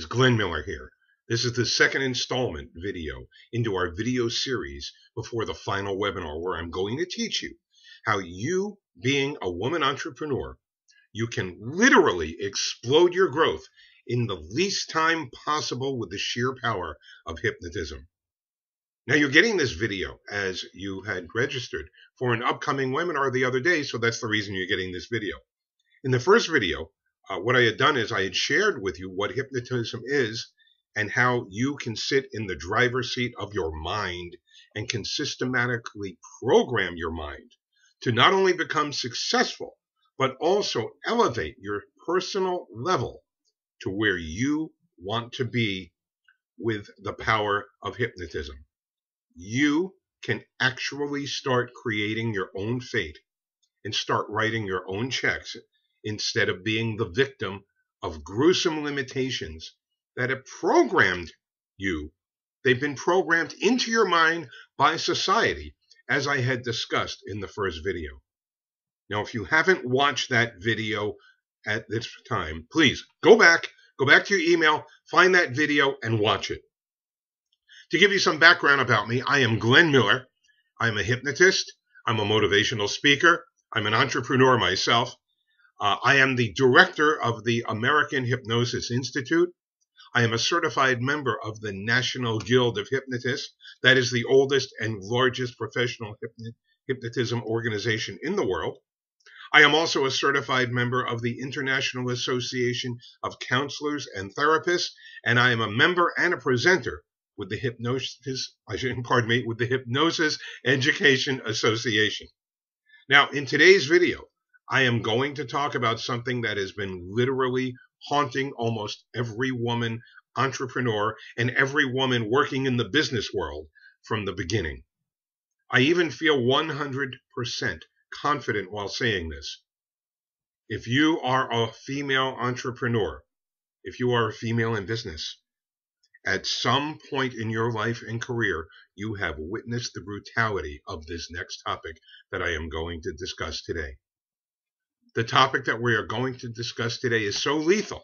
Glenn Miller here. This is the second installment video into our video series before the final webinar, where I'm going to teach you how you, being a woman entrepreneur, you can literally explode your growth in the least time possible with the sheer power of hypnotism. Now, you're getting this video as you had registered for an upcoming webinar the other day, so that's the reason you're getting this video. In the first video, what I had done is I had shared with you what hypnotism is and how you can sit in the driver's seat of your mind and can systematically program your mind to not only become successful, but also elevate your personal level to where you want to be with the power of hypnotism. You can actually start creating your own fate and start writing your own checks instead of being the victim of gruesome limitations that have programmed you. They've been programmed into your mind by society, as I had discussed in the first video. Now, if you haven't watched that video at this time, please go back to your email, find that video, and watch it. To give you some background about me, I am Glenn Miller. I'm a hypnotist. I'm a motivational speaker. I'm an entrepreneur myself. I am the director of the American Hypnosis Institute. I am a certified member of the National Guild of Hypnotists. That is the oldest and largest professional hypnotism organization in the world. I am also a certified member of the International Association of Counselors and Therapists, and I am a member and a presenter with the Hypnosis Education Association. Now, in today's video, I am going to talk about something that has been literally haunting almost every woman entrepreneur and every woman working in the business world from the beginning. I even feel 100% confident while saying this. If you are a female entrepreneur, if you are a female in business, at some point in your life and career, you have witnessed the brutality of this next topic that I am going to discuss today. The topic that we are going to discuss today is so lethal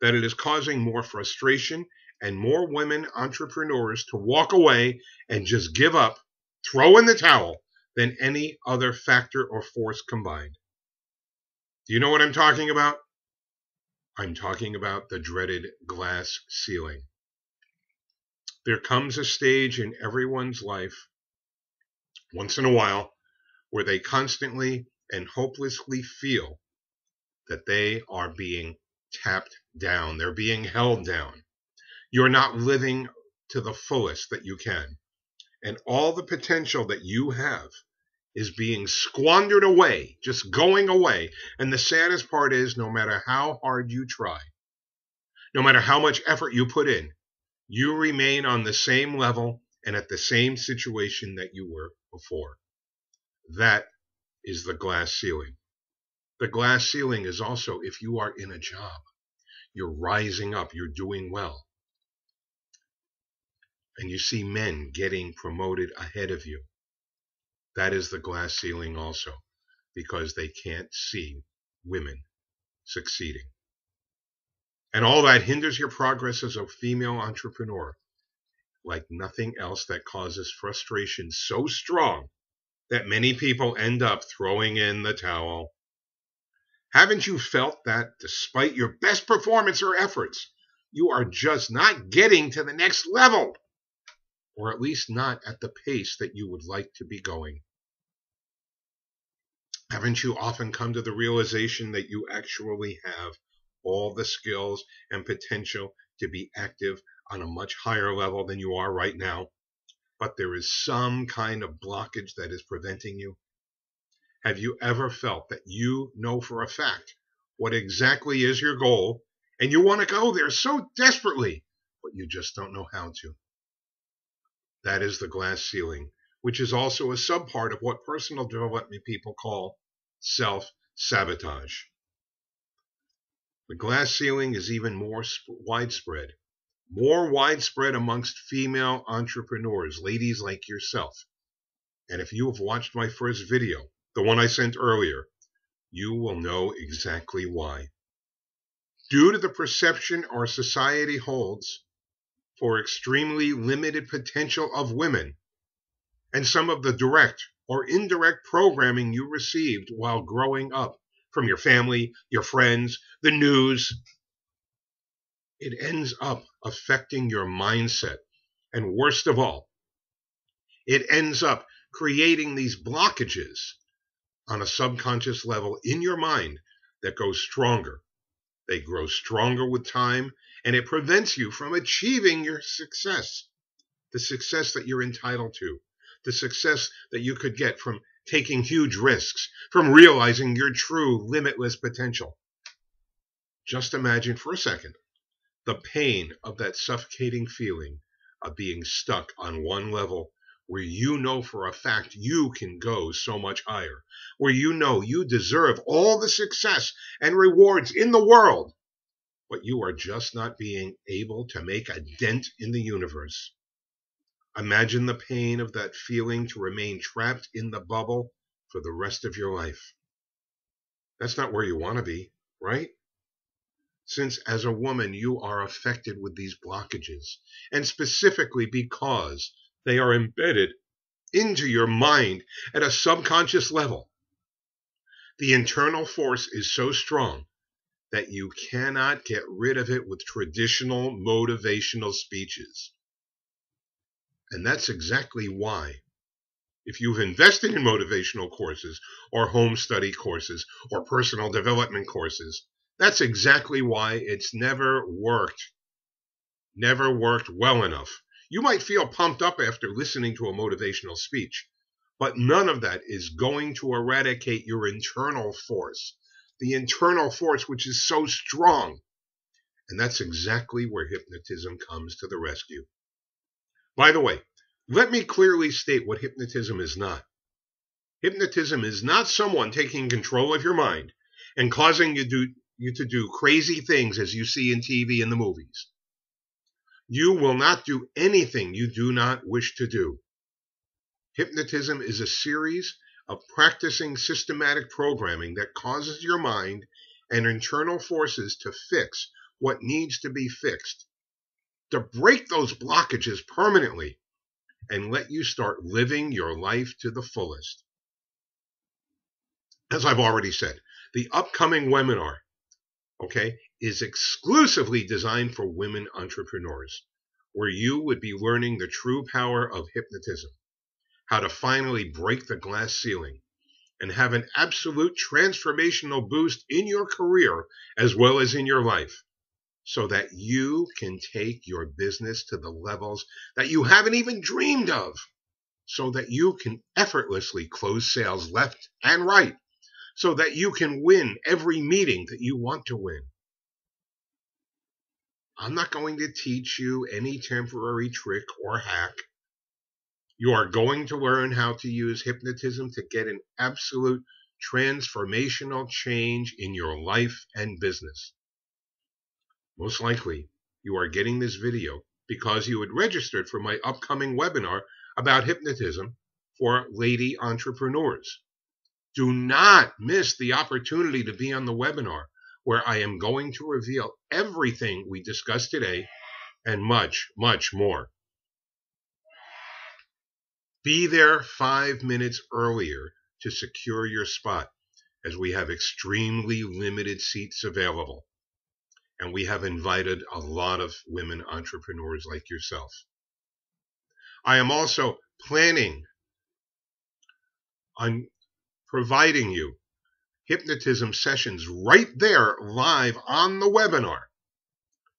that it is causing more frustration and more women entrepreneurs to walk away and just give up, throw in the towel, than any other factor or force combined. Do you know what I'm talking about? I'm talking about the dreaded glass ceiling. There comes a stage in everyone's life, once in a while, where they constantly and hopelessly feel that they are being tapped down. They're being held down. You're not living to the fullest that you can. And all the potential that you have is being squandered away, just going away. And the saddest part is, no matter how hard you try, no matter how much effort you put in, you remain on the same level and at the same situation that you were before. That is the glass ceiling. The glass ceiling is also if you are in a job, you're rising up, you're doing well, and you see men getting promoted ahead of you. That is the glass ceiling also, because they can't see women succeeding. And all that hinders your progress as a female entrepreneur, like nothing else that causes frustration so strong that many people end up throwing in the towel. Haven't you felt that despite your best performance or efforts, you are just not getting to the next level, or at least not at the pace that you would like to be going? Haven't you often come to the realization that you actually have all the skills and potential to be active on a much higher level than you are right now, but there is some kind of blockage that is preventing you? Have you ever felt that you know for a fact what exactly is your goal and you want to go there so desperately, but you just don't know how to? That is the glass ceiling, which is also a subpart of what personal development people call self-sabotage. The glass ceiling is even more widespread amongst female entrepreneurs, ladies like yourself. And if you have watched my first video, the one I sent earlier, you will know exactly why. Due to the perception our society holds for extremely limited potential of women and some of the direct or indirect programming you received while growing up from your family, your friends, the news, it ends up affecting your mindset. And worst of all, it ends up creating these blockages on a subconscious level in your mind that go stronger. They grow stronger with time, and it prevents you from achieving your success, the success that you're entitled to, the success that you could get from taking huge risks, from realizing your true limitless potential. Just imagine for a second the pain of that suffocating feeling of being stuck on one level where you know for a fact you can go so much higher, where you know you deserve all the success and rewards in the world, but you are just not being able to make a dent in the universe. Imagine the pain of that feeling to remain trapped in the bubble for the rest of your life. That's not where you want to be, right? Since as a woman you are affected with these blockages, and specifically because they are embedded into your mind at a subconscious level, the internal force is so strong that you cannot get rid of it with traditional motivational speeches. And that's exactly why, if you've invested in motivational courses or home study courses or personal development courses, that's exactly why it's never worked well enough. You might feel pumped up after listening to a motivational speech, but none of that is going to eradicate your internal force, the internal force which is so strong. And that's exactly where hypnotism comes to the rescue. By the way, let me clearly state what hypnotism is not. Hypnotism is not someone taking control of your mind and causing you to do crazy things as you see in TV and the movies. You will not do anything you do not wish to do. Hypnotism is a series of practicing systematic programming that causes your mind and internal forces to fix what needs to be fixed, to break those blockages permanently, and let you start living your life to the fullest. As I've already said, the upcoming webinar, is exclusively designed for women entrepreneurs, where you would be learning the true power of hypnotism, how to finally break the glass ceiling, and have an absolute transformational boost in your career as well as in your life, so that you can take your business to the levels that you haven't even dreamed of, so that you can effortlessly close sales left and right, so that you can win every meeting that you want to win. I'm not going to teach you any temporary trick or hack. You are going to learn how to use hypnotism to get an absolute transformational change in your life and business. Most likely, you are getting this video because you had registered for my upcoming webinar about hypnotism for lady entrepreneurs. Do not miss the opportunity to be on the webinar, where I am going to reveal everything we discussed today and much, much more. Be there 5 minutes earlier to secure your spot, as we have extremely limited seats available. And we have invited a lot of women entrepreneurs like yourself. I am also planning on providing you hypnotism sessions right there live on the webinar.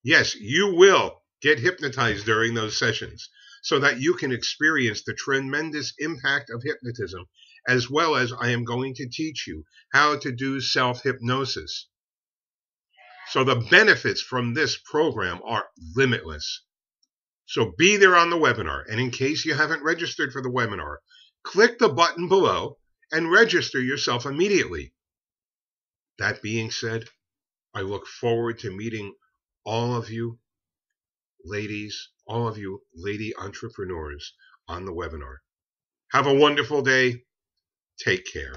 Yes, you will get hypnotized during those sessions so that you can experience the tremendous impact of hypnotism, as well as I am going to teach you how to do self-hypnosis. So the benefits from this program are limitless. So be there on the webinar. And in case you haven't registered for the webinar, click the button below and register yourself immediately. That being said, I look forward to meeting all of you ladies, all of you lady entrepreneurs on the webinar. Have a wonderful day. Take care.